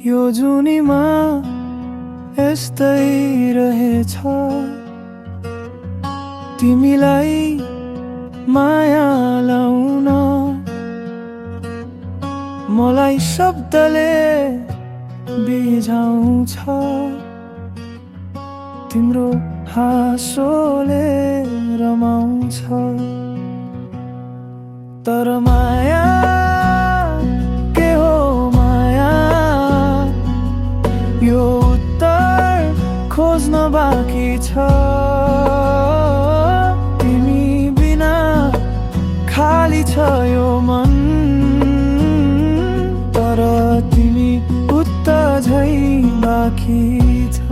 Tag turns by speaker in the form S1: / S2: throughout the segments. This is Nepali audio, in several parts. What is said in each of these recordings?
S1: यो जुनीमा यस्तै रहेछ, तिमीलाई माया लाउन मलाई शब्दले बिझाउँछ, तिम्रो हाँसोले रमाउँछ। तर माया के हो माया, यो उत्तर खोज्न बाँकी छ। तिमी बिना खाली छ यो मन, तर तिमी उत्तर झै बाँकी छ।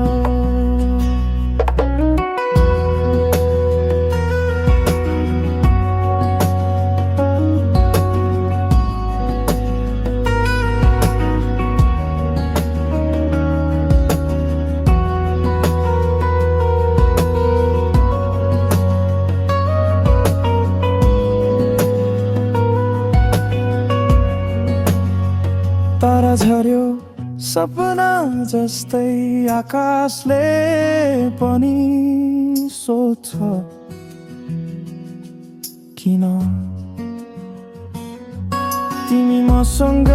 S1: तारा झर्यो सपना जस्तै, आकाशले पनि सोध्छ किन तिमी मसँग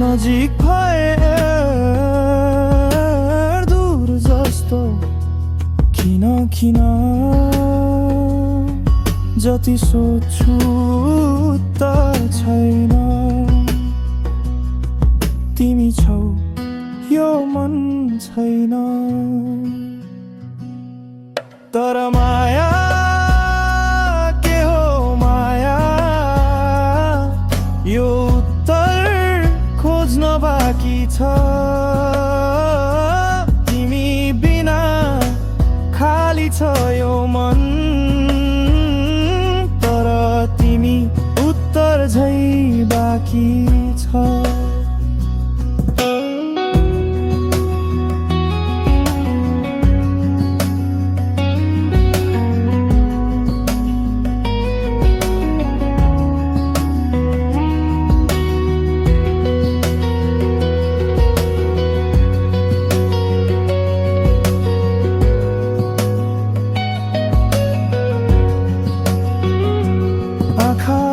S1: नजिक भए दूर जस्तो, किन किन जति सोच्छु त छैन। तिमी छौ यो मन छैन, तर माया के हो माया, यो उत्तर खोज्न बाँकी छ। तिमी बिना खाली छ यो मन, तर तिमी उत्तर झै बाँकी छ।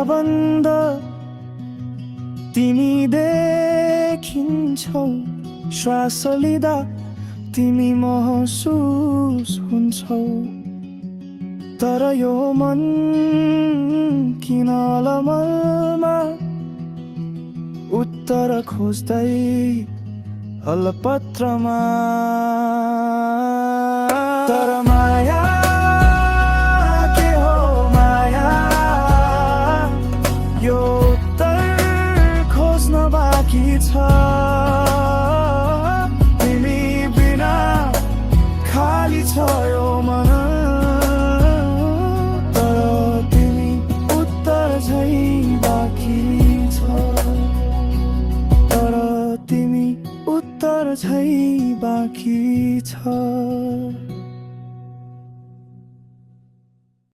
S1: बन्द तिमी देखिन्छौ, श्वास लिँदा तिमी महसुस हुन्छौ, तर यो मन किन अलमलमा उत्तर खोज्दै अलपत्रमा। तर माया के हो माया, यो उत्तर खोज्न बाँकी छ। तिमी बिना खाली छ यो मन, तर तिमी उत्तर झै बाँकी छ। तर तिमी उत्तर झै बाँकी छ।